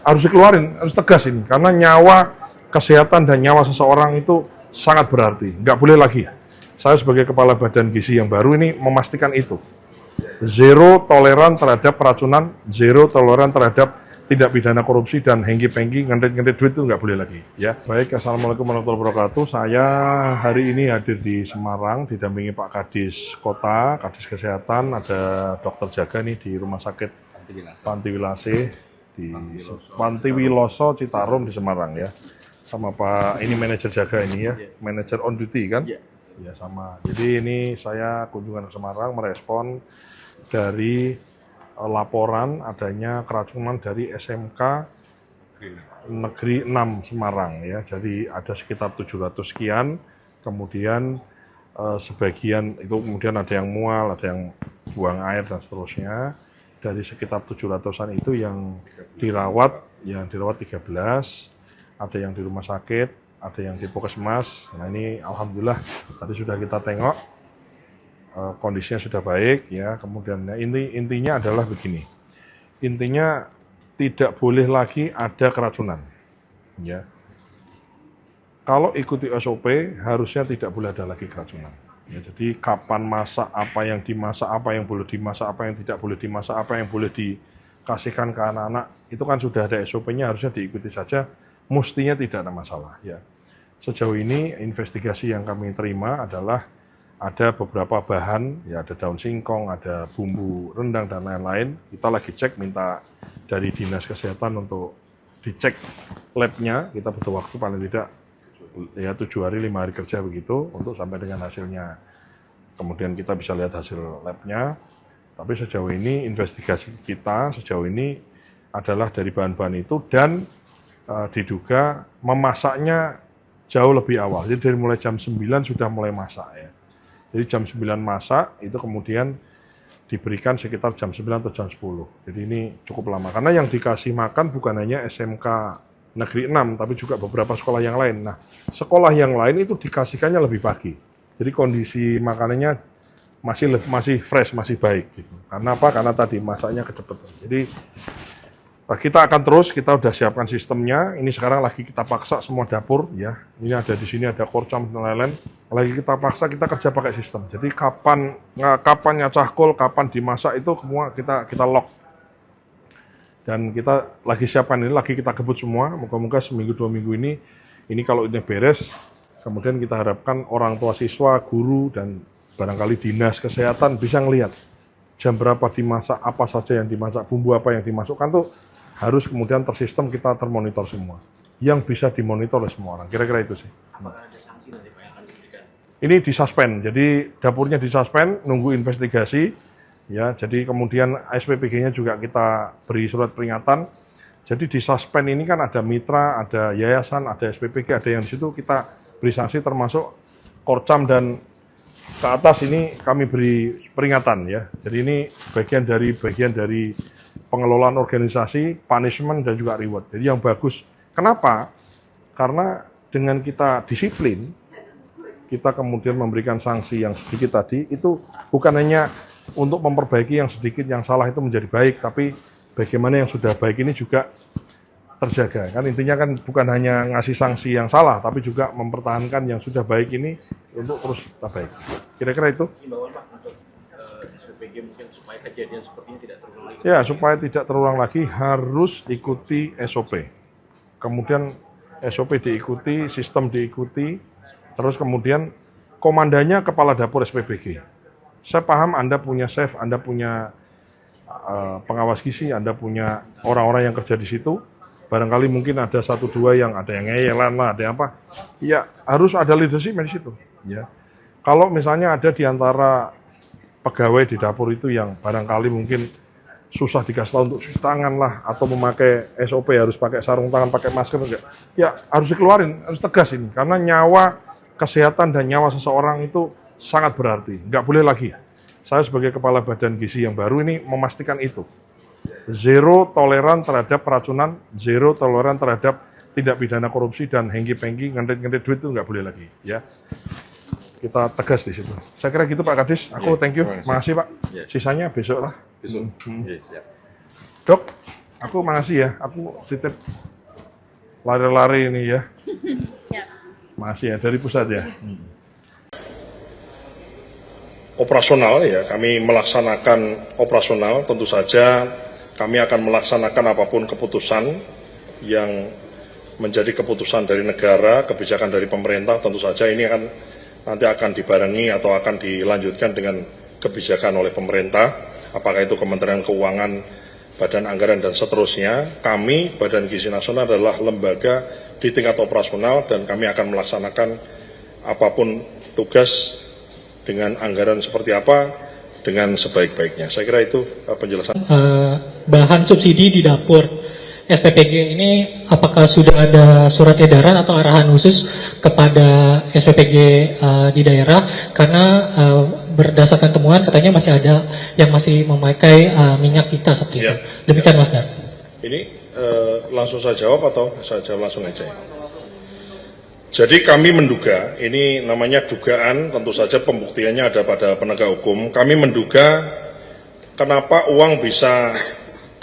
harus dikeluarin, harus tegas ini. Karena nyawa, kesehatan dan nyawa seseorang itu sangat berarti. Nggak boleh lagi. Saya sebagai Kepala Badan Gizi yang baru ini memastikan itu. Zero toleran terhadap keracunan, zero toleran terhadap tindak pidana korupsi dan hengki-pengki, ngentit-ngentit duit itu nggak boleh lagi. Ya, baik. Assalamualaikum warahmatullahi wabarakatuh. Saya hari ini hadir di Semarang, didampingi Pak Kadis Kota, Kadis Kesehatan, ada Dokter Jaga nih di Rumah Sakit Panti Wilase di Panti Wiloso Citarum di Semarang ya. Sama Pak, ini manajer jaga ini ya, manajer on duty kan? Ya sama. Jadi ini saya kunjungan ke Semarang merespon dari laporan adanya keracunan dari SMK Negeri 6 Semarang ya. Jadi ada sekitar 700 sekian, kemudian sebagian itu kemudian ada yang mual, ada yang buang air dan seterusnya. Dari sekitar 700-an itu yang dirawat 13, ada yang di rumah sakit, ada yang di Puskesmas. Nah ini alhamdulillah tadi sudah kita tengok kondisinya sudah baik ya. Kemudian intinya adalah begini. Intinya tidak boleh lagi ada keracunan. Ya. Kalau ikuti SOP harusnya tidak boleh ada lagi keracunan. Ya, jadi kapan masak, apa yang dimasak, apa yang boleh dimasak, apa yang tidak boleh dimasak, apa yang boleh dikasihkan ke anak-anak, itu kan sudah ada SOP-nya, harusnya diikuti saja. Mestinya tidak ada masalah ya. Sejauh ini investigasi yang kami terima adalah ada beberapa bahan ya, ada daun singkong, ada bumbu rendang dan lain-lain. Kita lagi cek, minta dari Dinas Kesehatan untuk dicek labnya. Kita butuh waktu paling tidak ya 7 hari 5 hari kerja begitu untuk sampai dengan hasilnya. Kemudian kita bisa lihat hasil labnya. Tapi sejauh ini investigasi kita sejauh ini adalah dari bahan-bahan itu dan diduga memasaknya jauh lebih awal. Jadi dari mulai jam 9 sudah mulai masak ya. Jadi jam 9 masak itu kemudian diberikan sekitar jam 9 atau jam 10. Jadi ini cukup lama. Karena yang dikasih makan bukan hanya SMK Negeri 6 tapi juga beberapa sekolah yang lain. Nah, sekolah yang lain itu dikasihkannya lebih pagi. Jadi kondisi makanannya masih fresh, masih baik gitu. Karena apa? Karena tadi masaknya kecepatan. Jadi kita akan terus, kita udah siapkan sistemnya. Ini sekarang lagi kita paksa semua dapur ya. Ini ada di sini ada korcam dan lain-lain. Lagi kita paksa, kita kerja pakai sistem. Jadi kapan nyacah kol, kapan dimasak itu semua kita lock. Dan kita lagi siapkan ini, lagi kita kebut semua. Moga-moga seminggu 2 minggu ini kalau ini beres, kemudian kita harapkan orang tua siswa, guru dan barangkali dinas kesehatan bisa ngelihat jam berapa dimasak, apa saja yang dimasak, bumbu apa yang dimasukkan tuh harus kemudian tersistem, kita termonitor semua. Yang bisa dimonitor oleh semua orang. Kira-kira itu sih. Apakah ada sanksi nanti Pak yang akan diberikan? Ini disuspend. Jadi dapurnya disuspend, nunggu investigasi. Ya, jadi kemudian SPPG-nya juga kita beri surat peringatan. Jadi disuspend ini kan ada mitra, ada yayasan, ada SPPG, ada yang di situ kita beri sanksi termasuk Korcam dan ke atas ini kami beri peringatan ya. Jadi ini bagian dari pengelolaan organisasi, punishment dan juga reward. Jadi yang bagus. Kenapa? Karena dengan kita disiplin, kita kemudian memberikan sanksi yang sedikit tadi, itu bukan hanya untuk memperbaiki yang sedikit yang salah itu menjadi baik, tapi bagaimana yang sudah baik ini juga terjaga. Kan intinya kan bukan hanya ngasih sanksi yang salah, tapi juga mempertahankan yang sudah baik ini untuk terus tetap baik. Kira-kira itu? Himbauan Pak untuk SPPG mungkin supaya kejadian seperti ini tidak terulang lagi. Ya, supaya tidak terulang lagi harus ikuti SOP. Kemudian SOP diikuti, sistem diikuti, terus kemudian komandannya kepala dapur SPPG. Saya paham Anda punya chef, Anda punya pengawas gizi, Anda punya orang-orang yang kerja di situ. Barangkali mungkin ada 1-2 yang ada yang ngeyelan lah, ada yang apa. Ya, harus ada leadership di situ. Ya. Kalau misalnya ada di antara pegawai di dapur itu yang barangkali mungkin susah dikasih tahu untuk cuci tangan lah, atau memakai SOP harus pakai sarung tangan, pakai masker enggak. Ya, harus dikeluarin, harus tegas ini. Karena nyawa, kesehatan dan nyawa seseorang itu sangat berarti. Nggak boleh lagi. Saya sebagai Kepala Badan Gizi yang baru ini memastikan itu. Zero toleran terhadap keracunan, zero toleran terhadap tindak pidana korupsi dan hengki-pengki, ngentit-ngentit duit itu nggak boleh lagi. Ya, kita tegas di situ. Saya kira gitu Pak Kadis. Aku thank you. Makasih Pak. Sisanya besok lah. Besok. Siap. Dok, Aku makasih ya, aku titip lari-lari ini ya. Ya. Makasih ya, dari pusat ya. Operasional ya, kami melaksanakan operasional, tentu saja kami akan melaksanakan apapun keputusan yang menjadi keputusan dari negara, kebijakan dari pemerintah, tentu saja ini nanti akan dibarengi atau akan dilanjutkan dengan kebijakan oleh pemerintah, apakah itu Kementerian Keuangan, Badan Anggaran dan seterusnya. Kami, Badan Gizi Nasional adalah lembaga di tingkat operasional dan kami akan melaksanakan apapun tugas dengan anggaran seperti apa dengan sebaik-baiknya. Saya kira itu penjelasan. Bahan subsidi di dapur SPPG ini apakah sudah ada surat edaran atau arahan khusus kepada SPPG di daerah, karena berdasarkan temuan katanya masih ada yang masih memakai minyak kita seperti itu. Demikian Mas Dar. Ini langsung saya jawab atau saya jawab langsung aja ya? Jadi kami menduga, ini namanya dugaan, tentu saja pembuktiannya ada pada penegak hukum. Kami menduga kenapa uang bisa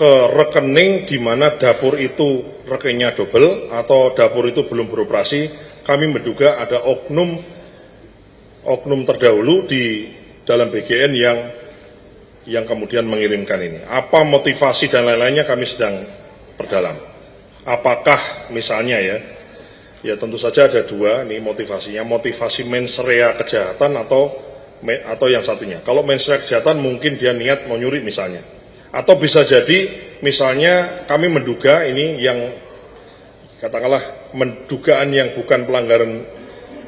ke rekening di mana dapur itu rekeningnya double atau dapur itu belum beroperasi. Kami menduga ada oknum terdahulu di dalam BGN yang kemudian mengirimkan ini. Apa motivasi dan lain-lainnya kami sedang perdalam. Apakah misalnya ya tentu saja ada dua nih motivasinya, motivasi mens rea kejahatan atau yang satunya. Kalau mens rea kejahatan mungkin dia niat mau nyuri misalnya. Atau bisa jadi misalnya kami menduga ini yang katakanlah mendugaan yang bukan pelanggaran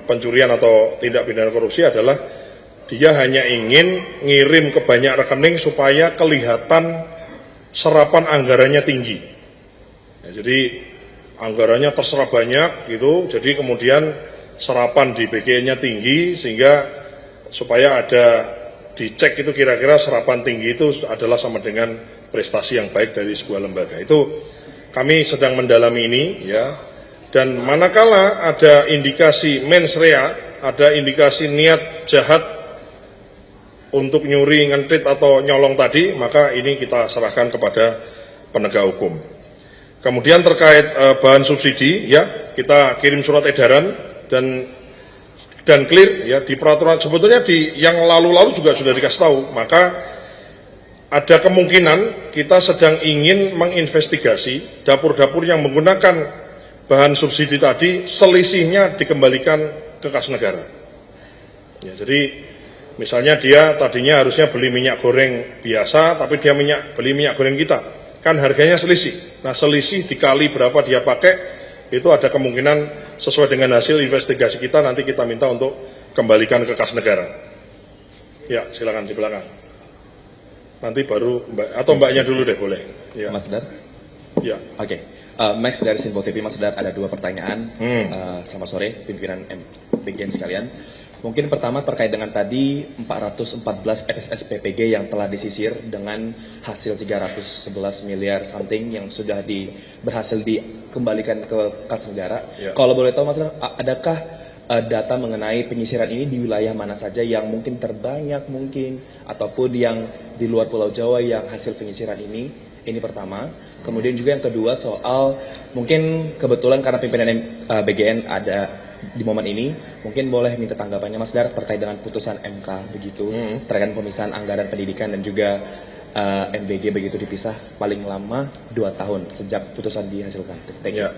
pencurian atau tindak pidana korupsi adalah dia hanya ingin ngirim ke banyak rekening supaya kelihatan serapan anggarannya tinggi. Ya, jadi anggarannya terserap banyak gitu, jadi kemudian serapan di BGN-nya tinggi sehingga supaya ada dicek itu kira-kira serapan tinggi itu adalah sama dengan prestasi yang baik dari sebuah lembaga. Itu kami sedang mendalami ini ya. Dan manakala ada indikasi mens rea, ada indikasi niat jahat untuk nyuri, ngentit atau nyolong tadi, maka ini kita serahkan kepada penegak hukum. Kemudian terkait bahan subsidi, ya kita kirim surat edaran dan clear ya di peraturan, sebetulnya di yang lalu-lalu juga sudah dikasih tahu. Maka ada kemungkinan kita sedang ingin menginvestigasi dapur-dapur yang menggunakan bahan subsidi tadi, selisihnya dikembalikan ke kas negara. Ya, jadi misalnya dia tadinya harusnya beli minyak goreng biasa, tapi dia beli minyak goreng kita, kan harganya selisih. Nah, selisih dikali berapa dia pakai, itu ada kemungkinan sesuai dengan hasil investigasi kita, nanti kita minta untuk kembalikan ke kas negara. Ya, silakan di belakang. Nanti baru Mbak, atau Mbaknya dulu deh, boleh. Ya. Mas Dar? Ya. Oke. Max dari Simpo TV, Mas Dar, ada dua pertanyaan. Selamat sore, pimpinan BGN sekalian. Mungkin pertama terkait dengan tadi 414 FSS PPG yang telah disisir dengan hasil 311 miliar something yang sudah berhasil dikembalikan ke kas negara. Ya. Kalau boleh tahu Mas, adakah data mengenai penyisiran ini di wilayah mana saja yang mungkin terbanyak mungkin, ataupun yang di luar Pulau Jawa yang hasil penyisiran ini? Ini pertama. Kemudian juga yang kedua soal mungkin kebetulan karena pimpinan BGN ada di momen ini, mungkin boleh minta tanggapannya Mas Dar terkait dengan putusan MK begitu, terkait pemisahan anggaran pendidikan dan juga MBG begitu dipisah paling lama 2 tahun sejak putusan dihasilkan. Thank you. Ya.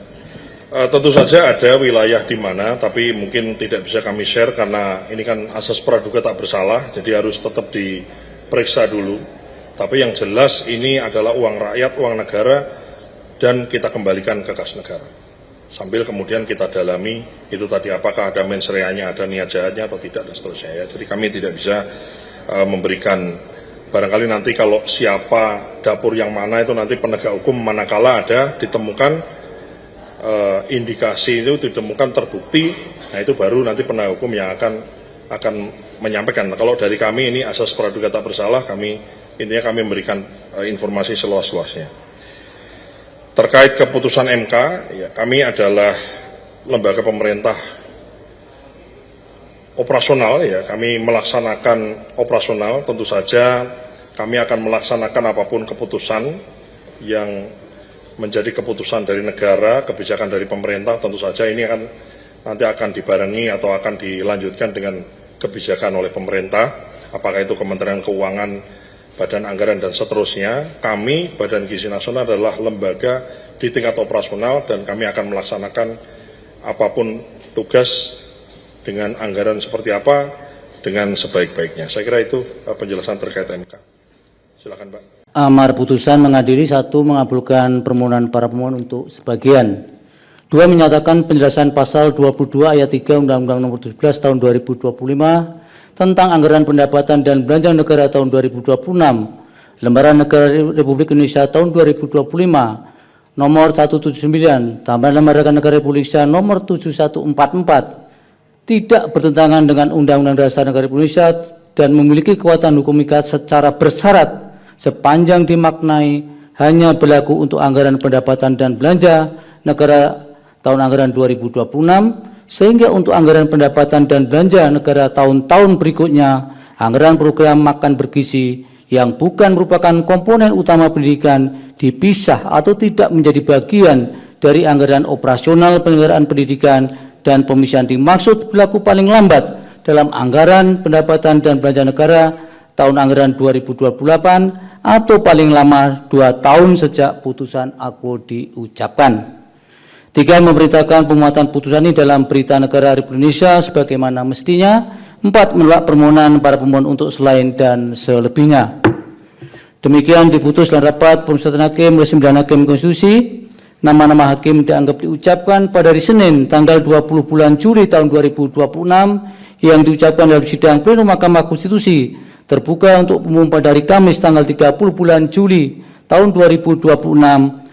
Tentu saja ada wilayah di mana, tapi mungkin tidak bisa kami share karena ini kan asas praduga tak bersalah, jadi harus tetap diperiksa dulu. Tapi yang jelas ini adalah uang rakyat, uang negara, dan kita kembalikan ke kas negara. Sambil kemudian kita dalami itu tadi apakah ada mens rea-nya, ada niat jahatnya atau tidak dan seterusnya ya. Jadi kami tidak bisa memberikan, barangkali nanti kalau siapa dapur yang mana itu nanti penegak hukum manakala ada ditemukan indikasi itu ditemukan terbukti, nah itu baru nanti penegak hukum yang akan menyampaikan. Nah, kalau dari kami ini asas praduga tak bersalah, intinya kami memberikan informasi seluas-luasnya. Terkait keputusan MK, ya, kami adalah lembaga pemerintah operasional, ya, kami melaksanakan operasional, tentu saja kami akan melaksanakan apapun keputusan yang menjadi keputusan dari negara, kebijakan dari pemerintah, tentu saja ini nanti akan dibarengi atau akan dilanjutkan dengan kebijakan oleh pemerintah, apakah itu Kementerian Keuangan, Badan Anggaran, dan seterusnya. Kami, Badan Gizi Nasional, adalah lembaga di tingkat operasional dan kami akan melaksanakan apapun tugas dengan anggaran seperti apa dengan sebaik-baiknya. Saya kira itu penjelasan terkait MK. Silakan, Pak. Amar putusan mengadili: 1. Mengabulkan permohonan para pemohon untuk sebagian. 2. Menyatakan penjelasan pasal 22 ayat 3 Undang-Undang Nomor 17 Tahun 2025 tentang anggaran pendapatan dan belanja negara tahun 2026, Lembaran Negara Republik Indonesia tahun 2025, nomor 179, tambahan Lembaran Negara Republik Indonesia nomor 7144, tidak bertentangan dengan Undang-Undang Dasar Negara Republik Indonesia dan memiliki kekuatan hukum ikat secara bersyarat sepanjang dimaknai hanya berlaku untuk anggaran pendapatan dan belanja negara tahun anggaran 2026, sehingga untuk anggaran pendapatan dan belanja negara tahun-tahun berikutnya, anggaran program makan bergizi yang bukan merupakan komponen utama pendidikan dipisah atau tidak menjadi bagian dari anggaran operasional penyelenggaraan pendidikan, dan pemisahan dimaksud berlaku paling lambat dalam anggaran pendapatan dan belanja negara tahun anggaran 2028 atau paling lama 2 tahun sejak putusan aku diucapkan. 3. Memerintahkan pemuatan putusan ini dalam Berita Negara Republik Indonesia sebagaimana mestinya. 4. Menolak permohonan para pemohon untuk selain dan selebihnya. Demikian diputus dalam rapat permusyawaratan hakim oleh 9 hakim konstitusi. Nama-nama hakim dianggap diucapkan pada hari Senin tanggal 20 bulan Juli tahun 2026 yang diucapkan dalam sidang pleno Mahkamah Konstitusi terbuka untuk umum pada hari Kamis tanggal 30 bulan Juli tahun 2026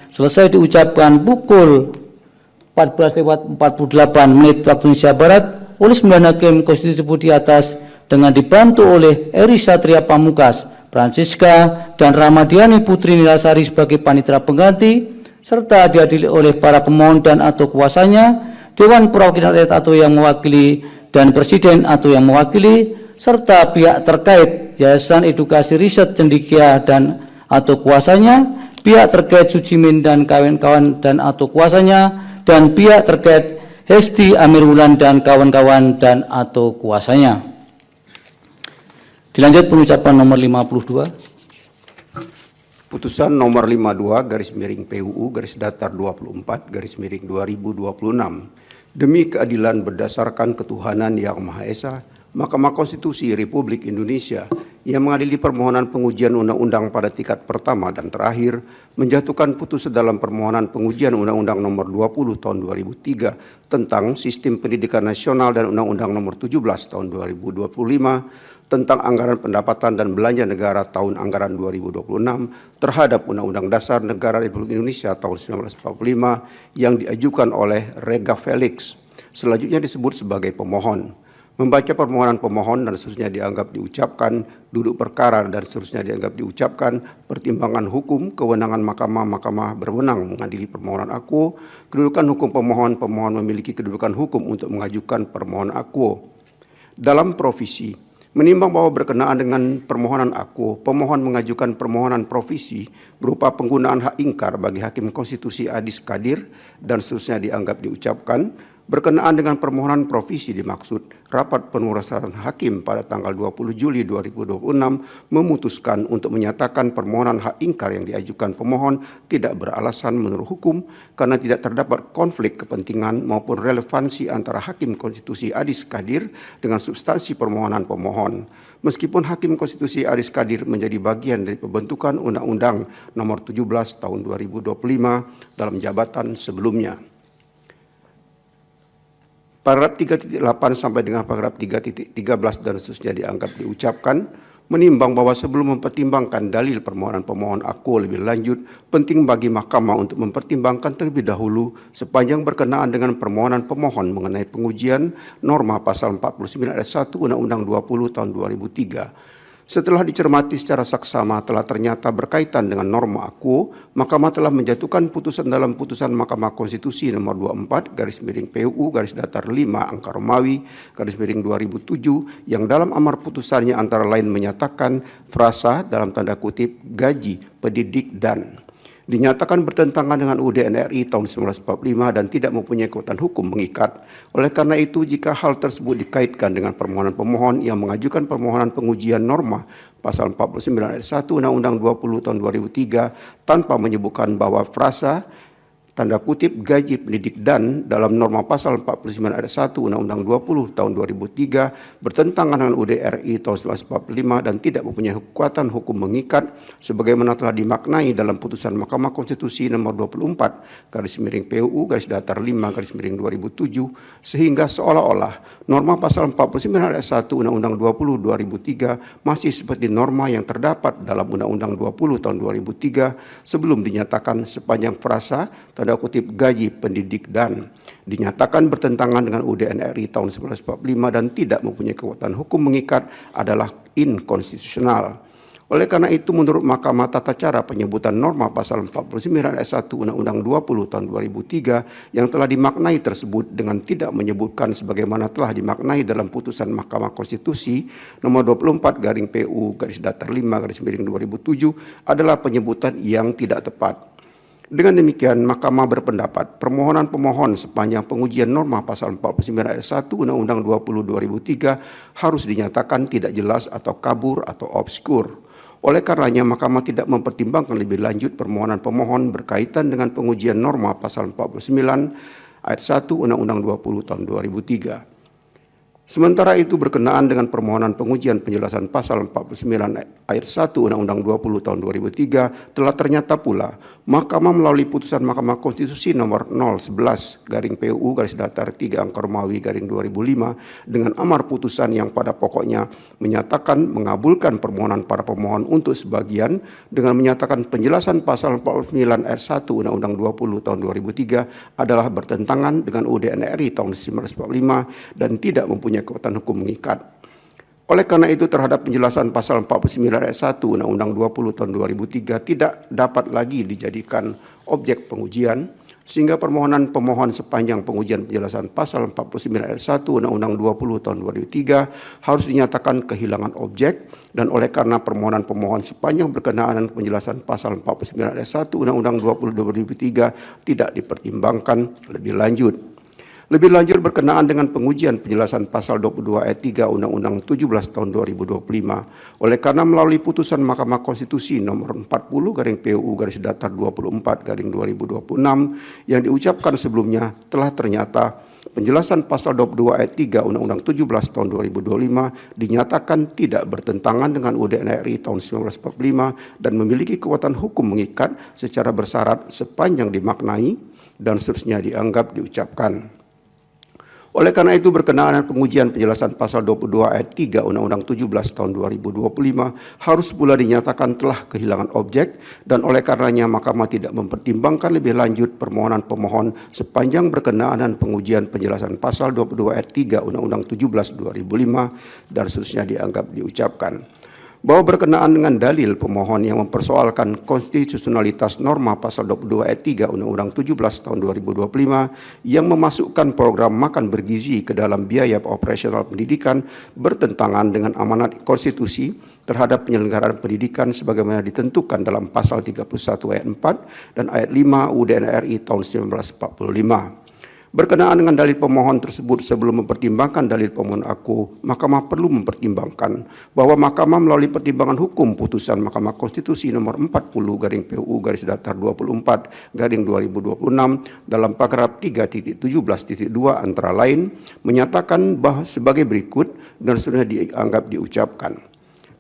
selesai diucapkan pukul 14:48 waktu Indonesia Barat oleh 9 hakim konstitusi di atas dengan dibantu oleh Eri Satria Pamukas, Francisca, dan Ramadiani Putri Nilasari sebagai panitera pengganti, serta dihadiri oleh para pemohon dan atau kuasanya, Dewan Perwakilan Rakyat atau yang mewakili, dan Presiden atau yang mewakili, serta pihak terkait Yayasan Edukasi Riset Cendikia dan atau kuasanya, pihak terkait Sujimin dan kawan-kawan dan atau kuasanya, dan pihak terkait Hesti Amirwulan dan kawan-kawan dan atau kuasanya. Dilanjut pengucapan nomor 52. Putusan nomor 52 garis miring PUU garis datar 24 garis miring 2026 demi keadilan berdasarkan ketuhanan yang Maha Esa, Mahkamah Konstitusi Republik Indonesia yang mengadili permohonan pengujian undang-undang pada tingkat pertama dan terakhir menjatuhkan putusan dalam permohonan pengujian Undang-Undang Nomor 20 Tahun 2003 tentang Sistem Pendidikan Nasional dan Undang-Undang Nomor 17 Tahun 2025 tentang anggaran pendapatan dan belanja negara tahun anggaran 2026 terhadap Undang-Undang Dasar Negara Republik Indonesia tahun 1945 yang diajukan oleh Rega Felix, selanjutnya disebut sebagai pemohon. Membaca permohonan pemohon dan seterusnya dianggap diucapkan, duduk perkara dan seterusnya dianggap diucapkan, pertimbangan hukum, kewenangan mahkamah berwenang mengadili permohonan akuo, kedudukan hukum pemohon memiliki kedudukan hukum untuk mengajukan permohonan akuo. Dalam provisi, menimbang bahwa berkenaan dengan permohonan akuo, pemohon mengajukan permohonan provisi berupa penggunaan hak ingkar bagi Hakim Konstitusi Adis Kadir dan seterusnya dianggap diucapkan. Berkenaan dengan permohonan provisi dimaksud rapat pengurusan hakim pada tanggal 20 Juli 2026 memutuskan untuk menyatakan permohonan hak ingkar yang diajukan pemohon tidak beralasan menurut hukum karena tidak terdapat konflik kepentingan maupun relevansi antara Hakim Konstitusi Adis Kadir dengan substansi permohonan pemohon. Meskipun Hakim Konstitusi Adis Kadir menjadi bagian dari pembentukan Undang-Undang Nomor 17 Tahun 2025 dalam jabatan sebelumnya. Paragraf 3.8 sampai dengan paragraf 3.13 dan seterusnya dianggap diucapkan, menimbang bahwa sebelum mempertimbangkan dalil permohonan pemohon akuo lebih lanjut, penting bagi mahkamah untuk mempertimbangkan terlebih dahulu sepanjang berkenaan dengan permohonan pemohon mengenai pengujian norma pasal 49 ayat 1 Undang-Undang 20 tahun 2003. Setelah dicermati secara saksama telah ternyata berkaitan dengan norma akuo, Mahkamah telah menjatuhkan putusan dalam putusan Mahkamah Konstitusi nomor 24 garis miring PUU garis datar 5 angka Romawi garis miring 2007 yang dalam amar putusannya antara lain menyatakan frasa dalam tanda kutip gaji pendidik dan dinyatakan bertentangan dengan UUD NRI tahun 1945 dan tidak mempunyai kekuatan hukum mengikat. Oleh karena itu, jika hal tersebut dikaitkan dengan permohonan pemohon yang mengajukan permohonan pengujian norma pasal 49 ayat 1 Undang-Undang 20 tahun 2003 tanpa menyebutkan bahwa frasa tanda kutip gaji pendidik dan dalam norma pasal 49 ayat 1 Undang-Undang 20 tahun 2003 bertentangan dengan UUD RI tahun 1945 dan tidak mempunyai kekuatan hukum mengikat sebagaimana telah dimaknai dalam putusan Mahkamah Konstitusi nomor 24 /PUU /5/2007 sehingga seolah-olah norma pasal 49 ayat 1 Undang-Undang 20 2003 masih seperti norma yang terdapat dalam Undang-Undang 20 tahun 2003 sebelum dinyatakan sepanjang frasa tanda kutip gaji pendidik dan dinyatakan bertentangan dengan UUD NRI tahun 1945 dan tidak mempunyai kekuatan hukum mengikat adalah inkonstitusional. Oleh karena itu, menurut Mahkamah Tata Cara penyebutan norma pasal 49 ayat 1 Undang-Undang 20 tahun 2003 yang telah dimaknai tersebut dengan tidak menyebutkan sebagaimana telah dimaknai dalam putusan Mahkamah Konstitusi nomor 24/PU /5/2007 adalah penyebutan yang tidak tepat. Dengan demikian, Mahkamah berpendapat permohonan pemohon sepanjang pengujian norma pasal 49 ayat 1 Undang-Undang 20 2003 harus dinyatakan tidak jelas atau kabur atau obskur. Oleh karenanya, Mahkamah tidak mempertimbangkan lebih lanjut permohonan pemohon berkaitan dengan pengujian norma pasal 49 ayat 1 Undang-Undang 20 tahun 2003. Sementara itu, berkenaan dengan permohonan pengujian penjelasan pasal 49 ayat 1 Undang-Undang 20 tahun 2003 telah ternyata pula Mahkamah melalui putusan Mahkamah Konstitusi nomor 011/PUU /3/Romawi/2005 dengan amar putusan yang pada pokoknya menyatakan mengabulkan permohonan para pemohon untuk sebagian dengan menyatakan penjelasan pasal 49 ayat 1 Undang-Undang 20 tahun 2003 adalah bertentangan dengan UUD NRI tahun 1945 dan tidak mempunyai kekuatan hukum mengikat. Oleh karena itu, terhadap penjelasan pasal 49 ayat 1 Undang-Undang 20 tahun 2003 tidak dapat lagi dijadikan objek pengujian sehingga permohonan pemohon sepanjang pengujian penjelasan pasal 49 ayat 1 Undang-Undang 20 tahun 2003 harus dinyatakan kehilangan objek dan oleh karena permohonan pemohon sepanjang berkenaan dengan penjelasan pasal 49 ayat 1 Undang-Undang 20 2003 tidak dipertimbangkan lebih lanjut. Lebih lanjut berkenaan dengan pengujian penjelasan pasal 22 ayat 3 Undang-Undang 17 tahun 2025. Oleh karena melalui putusan Mahkamah Konstitusi nomor 40/PUU /24/2026 yang diucapkan sebelumnya telah ternyata penjelasan pasal 22 ayat 3 Undang-Undang 17 tahun 2025 dinyatakan tidak bertentangan dengan UUD NRI tahun 1945 dan memiliki kekuatan hukum mengikat secara bersyarat sepanjang dimaknai dan seterusnya dianggap diucapkan. Oleh karena itu, berkenaan dengan pengujian penjelasan pasal 22 ayat 3 Undang-Undang 17 tahun 2025 harus pula dinyatakan telah kehilangan objek dan oleh karenanya Mahkamah tidak mempertimbangkan lebih lanjut permohonan pemohon sepanjang berkenaan dengan pengujian penjelasan pasal 22 ayat 3 Undang-Undang 17 2005 dan seterusnya dianggap diucapkan. Bahwa berkenaan dengan dalil pemohon yang mempersoalkan konstitusionalitas norma pasal 22 ayat 3 Undang-Undang 17 tahun 2025 yang memasukkan program makan bergizi ke dalam biaya operasional pendidikan bertentangan dengan amanat konstitusi terhadap penyelenggaraan pendidikan sebagaimana ditentukan dalam pasal 31 ayat 4 dan ayat 5 UUD NRI tahun 1945. Berkenaan dengan dalil pemohon tersebut sebelum mempertimbangkan dalil pemohon aku, Mahkamah perlu mempertimbangkan bahwa Mahkamah melalui pertimbangan hukum putusan Mahkamah Konstitusi nomor 40/PUU /24/2026 dalam paragraf 3.17.2 antara lain menyatakan bahwa sebagai berikut dan sudah dianggap diucapkan.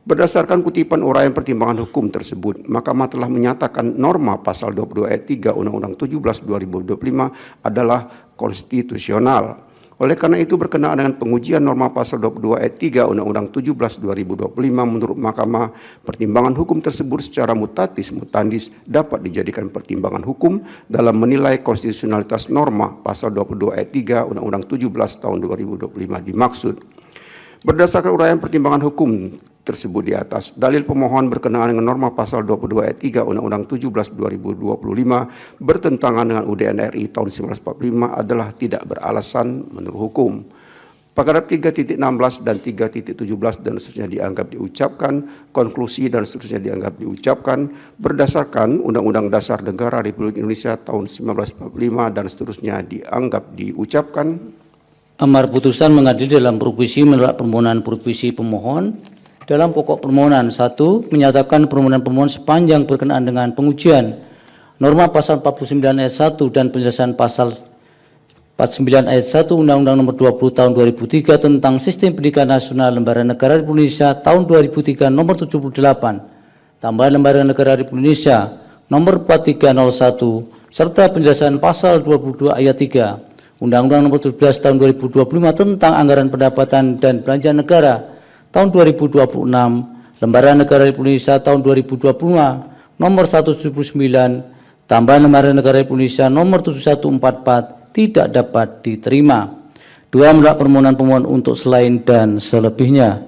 Berdasarkan kutipan uraian pertimbangan hukum tersebut, Mahkamah telah menyatakan norma pasal 22 ayat 3 Undang-Undang 17 2025 adalah konstitusional. Oleh karena itu, berkenaan dengan pengujian norma pasal 22 ayat 3 Undang-Undang 17 2025 menurut Mahkamah, pertimbangan hukum tersebut secara mutatis mutandis dapat dijadikan pertimbangan hukum dalam menilai konstitusionalitas norma pasal 22 ayat 3 Undang-Undang 17 tahun 2025 dimaksud. Berdasarkan uraian pertimbangan hukum tersebut di atas, dalil pemohon berkenaan dengan norma pasal 22 ayat 3 Undang-Undang 17 2025 bertentangan dengan UUD NRI tahun 1945 adalah tidak beralasan menurut hukum. Paragraf 3.16 dan 3.17 dan seterusnya dianggap diucapkan, konklusi dan seterusnya dianggap diucapkan berdasarkan Undang-Undang Dasar Negara Republik Indonesia tahun 1945 dan seterusnya dianggap diucapkan. Amar putusan mengadili dalam provisi menolak permohonan provisi pemohon. Dalam pokok permohonan 1, menyatakan permohonan pemohon sepanjang berkenaan dengan pengujian norma pasal 49 ayat 1 dan penjelasan pasal 49 ayat 1 Undang-Undang Nomor 20 Tahun 2003 tentang Sistem Pendidikan Nasional Lembaga Negara Republik Indonesia Tahun 2003 Nomor 78, tambahan Lembaga Negara Republik Indonesia Nomor 4301 serta penjelasan pasal 22 ayat 3 Undang-Undang Nomor 17 Tahun 2025 tentang Anggaran Pendapatan dan Belanja Negara Tahun 2026, Lembaga Negara Republik Indonesia Tahun 2025 Nomor 179, tambahan Lembaga Negara Republik Indonesia Nomor 7144 tidak dapat diterima. 2, menolak permohonan pemohon untuk selain dan selebihnya.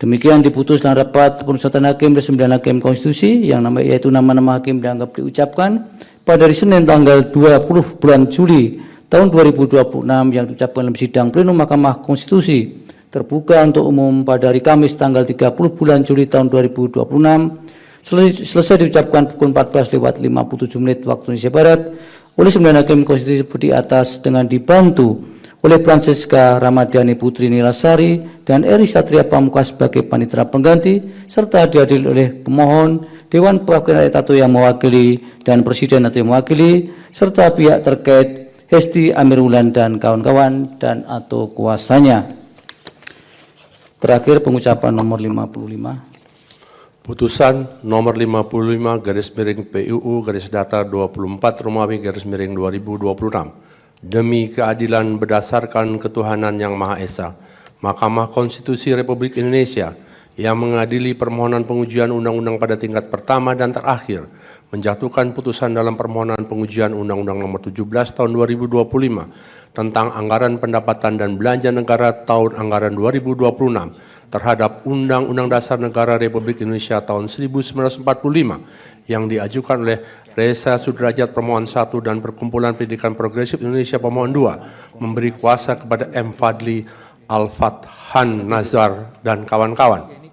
Demikian diputus dalam rapat pemusatan hakim dan 9 hakim konstitusi yaitu nama-nama hakim dianggap diucapkan pada hari Senin tanggal 20 bulan Juli tahun 2026 yang diucapkan dalam sidang plenum Mahkamah Konstitusi terbuka untuk umum pada hari Kamis tanggal 30 bulan Juli tahun 2026 selesai diucapkan pukul 14:57 waktu Indonesia Barat oleh 9 hakim konstitusi di atas dengan dibantu oleh Francisca Ramadhani Putri Nilasari dan Eri Satria Pamungkas sebagai panitera pengganti serta dihadiri oleh pemohon, Dewan Perwakilan Rakyat atau yang mewakili dan Presiden atau yang mewakili serta pihak terkait Hesti Amirulan dan kawan-kawan dan atau kuasanya. Terakhir pengucapan nomor 55. Putusan nomor 55 garis miring PUU garis datar 24 Romawi garis miring 2026 demi keadilan berdasarkan ketuhanan yang Maha Esa, Mahkamah Konstitusi Republik Indonesia yang mengadili permohonan pengujian undang-undang pada tingkat pertama dan terakhir menjatuhkan putusan dalam permohonan pengujian Undang-Undang Nomor 17 Tahun 2025 tentang Anggaran Pendapatan dan Belanja Negara Tahun Anggaran 2026 terhadap Undang-Undang Dasar Negara Republik Indonesia tahun 1945 yang diajukan oleh Reza Sudrajat pemohon 1 dan Perkumpulan Pendidikan Progresif Indonesia pemohon 2 memberi kuasa kepada M. Fadli Al-Fathan Nazar dan kawan-kawan.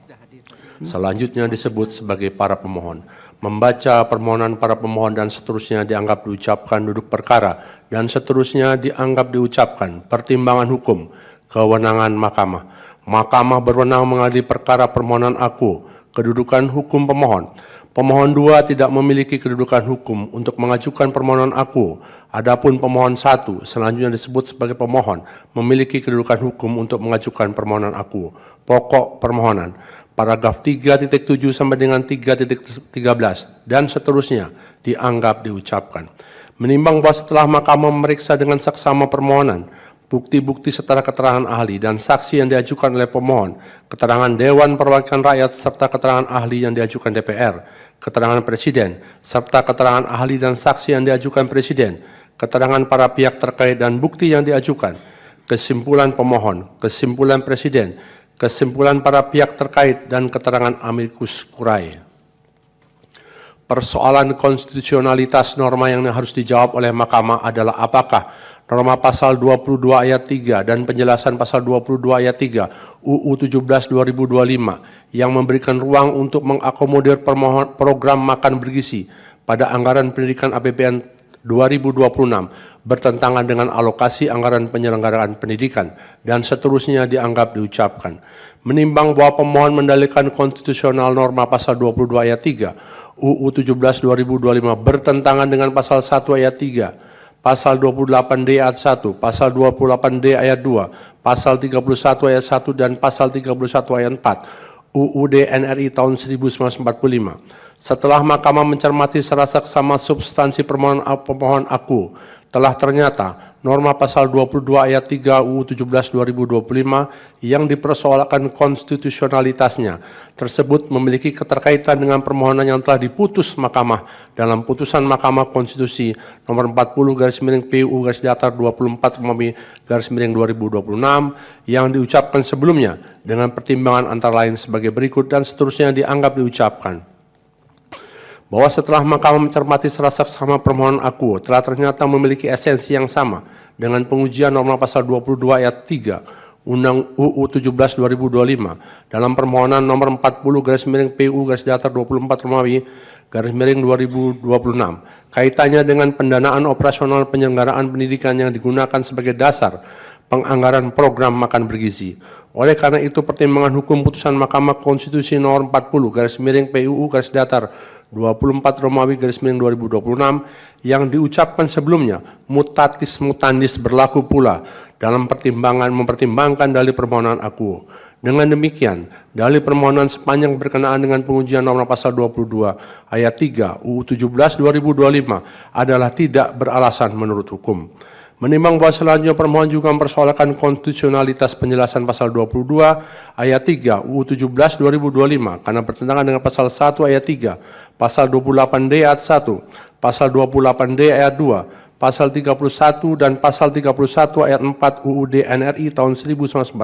Selanjutnya disebut sebagai para pemohon. Membaca permohonan para pemohon dan seterusnya dianggap diucapkan duduk perkara dan seterusnya dianggap diucapkan pertimbangan hukum, kewenangan mahkamah. Mahkamah berwenang mengadili perkara permohonan aku, kedudukan hukum pemohon. Pemohon 2 tidak memiliki kedudukan hukum untuk mengajukan permohonan aku. Adapun pemohon 1 selanjutnya disebut sebagai pemohon memiliki kedudukan hukum untuk mengajukan permohonan aku. Pokok permohonan. Paragraf 3.7 sampai dengan 3.13 dan seterusnya dianggap diucapkan. Menimbang bahwa setelah mahkamah memeriksa dengan saksama permohonan, bukti-bukti setara keterangan ahli dan saksi yang diajukan oleh pemohon, keterangan Dewan Perwakilan Rakyat serta keterangan ahli yang diajukan DPR, keterangan Presiden, serta keterangan ahli dan saksi yang diajukan Presiden, keterangan para pihak terkait dan bukti yang diajukan, kesimpulan pemohon, kesimpulan Presiden, kesimpulan para pihak terkait dan keterangan amicus curiae. Persoalan konstitusionalitas norma yang harus dijawab oleh mahkamah adalah apakah norma pasal 22 ayat 3 dan penjelasan pasal 22 ayat 3 UU 17 2025 yang memberikan ruang untuk mengakomodir program makan bergizi pada anggaran pendidikan APBN 2026 bertentangan dengan alokasi anggaran penyelenggaraan pendidikan dan seterusnya dianggap diucapkan. Menimbang bahwa pemohon mendalilkan konstitusional norma pasal 22 ayat 3 UU 17 2025 bertentangan dengan pasal 1 ayat 3, pasal 28D ayat 1, pasal 28D ayat 2, pasal 31 ayat 1 dan pasal 31 ayat 4 UUD NRI tahun 1945. Setelah mahkamah mencermati secara saksama substansi pemohon aku, telah ternyata norma pasal 22 ayat 3 UU 17 2025 yang dipersoalkan konstitusionalitasnya tersebut memiliki keterkaitan dengan permohonan yang telah diputus mahkamah dalam putusan Mahkamah Konstitusi nomor 40 garis miring PUU garis datar 24 Romawi garis miring 2026 yang diucapkan sebelumnya dengan pertimbangan antara lain sebagai berikut dan seterusnya dianggap diucapkan. Bahwa setelah mahkamah mencermati secara saksama permohonan aku telah ternyata memiliki esensi yang sama dengan pengujian norma pasal 22 ayat 3 Undang UU 17 2025 dalam permohonan nomor 40/PU/24 Romawi /2026 kaitannya dengan pendanaan operasional penyelenggaraan pendidikan yang digunakan sebagai dasar penganggaran program makan bergizi. Oleh karena itu, pertimbangan hukum putusan Mahkamah Konstitusi nomor 40/PUU/24 Romawi /2026 yang diucapkan sebelumnya mutatis mutandis berlaku pula dalam mempertimbangkan dalil permohonan akuo. Dengan demikian, dalil permohonan sepanjang berkenaan dengan pengujian norma pasal 22 ayat 3 UU 17 2025 adalah tidak beralasan menurut hukum. Menimbang bahwa selanjutnya permohon juga mempersoalkan konstitusionalitas penjelasan pasal 22 ayat 3 UU 17 2025 karena bertentangan dengan pasal 1 ayat 3, pasal 28D ayat 1, pasal 28D ayat 2, pasal 31 dan pasal 31 ayat 4 UUD NRI tahun 1945,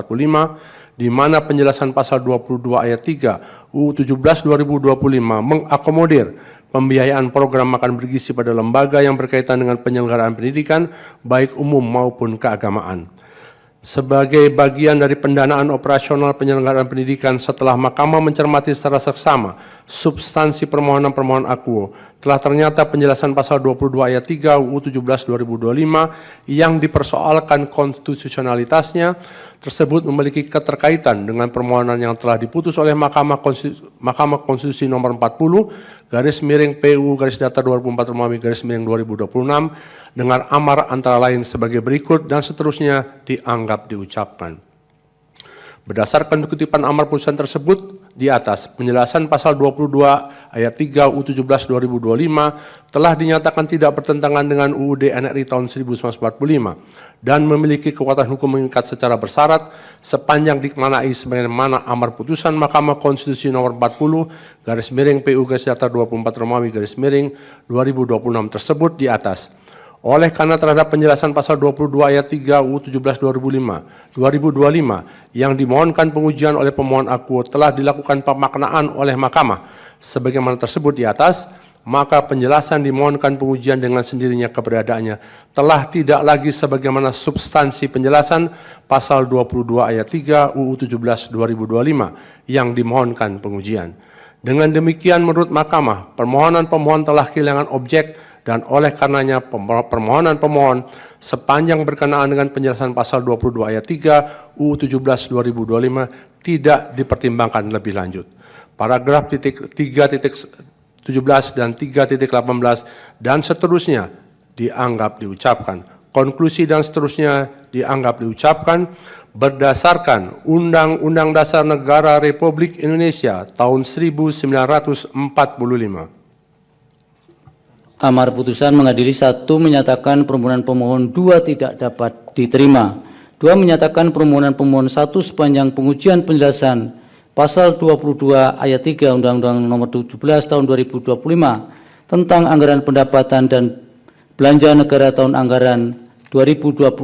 di mana penjelasan pasal 22 ayat 3 UU 17 2025 mengakomodir pembiayaan program makan bergizi pada lembaga yang berkaitan dengan penyelenggaraan pendidikan, baik umum maupun keagamaan. Sebagai bagian dari pendanaan operasional penyelenggaraan pendidikan, setelah Mahkamah mencermati secara seksama substansi permohonan akuo, telah ternyata penjelasan pasal 22 ayat 3 UU 17 2025 yang dipersoalkan konstitusionalitasnya tersebut memiliki keterkaitan dengan permohonan yang telah diputus oleh Mahkamah Konstitusi nomor 40/PU/24 Romawi /2026 dengan amar antara lain sebagai berikut dan seterusnya dianggap diucapkan. Berdasarkan kutipan amar putusan tersebut di atas, penjelasan pasal 22 ayat 3 UU 17 2025 telah dinyatakan tidak bertentangan dengan UUD NRI tahun 1945 dan memiliki kekuatan hukum mengikat secara bersyarat sepanjang dikemanai sebagaimana amar putusan Mahkamah Konstitusi nomor 40/PU/24 Romawi /2026 tersebut di atas. Oleh karena terhadap penjelasan pasal 22 ayat 3 UU 17 2025 yang dimohonkan pengujian oleh pemohon akuo telah dilakukan pemaknaan oleh Mahkamah sebagaimana tersebut di atas, maka penjelasan dimohonkan pengujian dengan sendirinya keberadaannya telah tidak lagi sebagaimana substansi penjelasan pasal 22 ayat 3 UU 17 2025 yang dimohonkan pengujian. Dengan demikian, menurut Mahkamah, permohonan pemohon telah kehilangan objek dan oleh karenanya permohonan pemohon sepanjang berkenaan dengan penjelasan pasal 22 ayat 3 UU 17 2025 tidak dipertimbangkan lebih lanjut. Paragraf 3.17 dan 3.18 dan seterusnya dianggap diucapkan. Konklusi dan seterusnya dianggap diucapkan berdasarkan Undang-Undang Dasar Negara Republik Indonesia tahun 1945. Amar putusan mengadili 1 menyatakan permohonan pemohon 2 tidak dapat diterima. 2 menyatakan permohonan pemohon 1 sepanjang pengujian penjelasan pasal 22 ayat 3 Undang-Undang nomor 17 tahun 2025 tentang anggaran pendapatan dan belanja negara tahun anggaran 2026,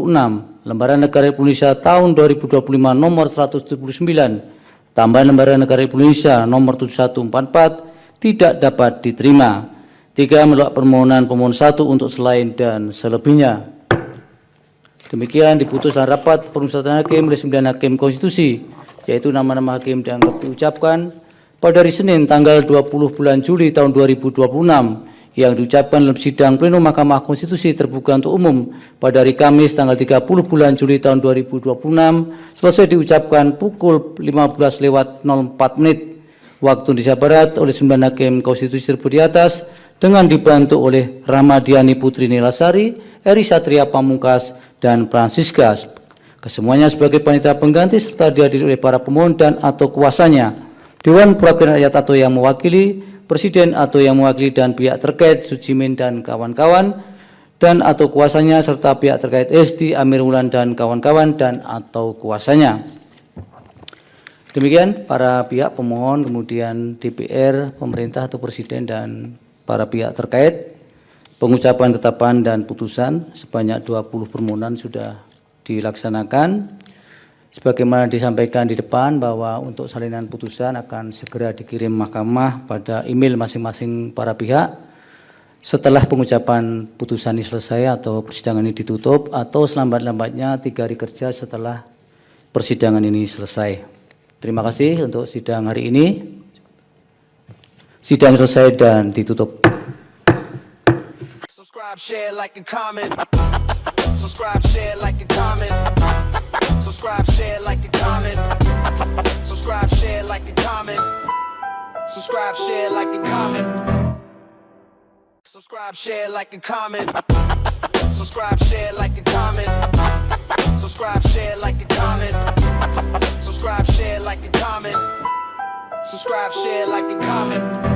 Lembaran Negara Indonesia tahun 2025 nomor 179, tambahan Lembaran Negara Indonesia nomor 7144 tidak dapat diterima. 3 menolak permohonan pemohon 1 untuk selain dan selebihnya. Demikian diputus dalam rapat permusyawaratan hakim oleh 9 hakim konstitusi, yaitu nama-nama hakim dianggap diucapkan pada hari Senin tanggal 20 bulan Juli tahun 2026 yang diucapkan dalam sidang pleno Mahkamah Konstitusi terbuka untuk umum pada hari Kamis tanggal 30 bulan Juli tahun 2026 selesai diucapkan pukul 15:04 waktu Indonesia Barat oleh 9 hakim konstitusi tersebut di atas dengan dibantu oleh Ramadhani Putri Nilasari, Eri Satria Pamungkas, dan Francisca. Kesemuanya sebagai panitia pengganti serta dihadiri oleh para pemohon dan atau kuasanya, Dewan Perwakilan Rakyat atau yang mewakili, Presiden atau yang mewakili dan pihak terkait Sujimin dan kawan-kawan, dan atau kuasanya serta pihak terkait Esti, Amir Wulan dan kawan-kawan dan atau kuasanya. Demikian para pihak pemohon, kemudian DPR, pemerintah atau Presiden dan para pihak terkait. Pengucapan ketetapan dan putusan sebanyak 20 permohonan sudah dilaksanakan. Sebagaimana disampaikan di depan bahwa untuk salinan putusan akan segera dikirim Mahkamah pada email masing-masing para pihak setelah pengucapan putusan ini selesai atau persidangan ini ditutup atau selambat-lambatnya 3 hari kerja setelah persidangan ini selesai. Terima kasih untuk sidang hari ini. Sidang selesai dan ditutup. Subscribe, share, like, and comment. Subscribe, share, like, and comment. Subscribe, share, like, and comment. Subscribe, share, like, and comment. Subscribe, share, like, and comment. Subscribe, share, like, and comment. Subscribe, share, like, and comment. Subscribe, share, like, and comment. Subscribe, share, like, and comment. Subscribe, share, like, and comment.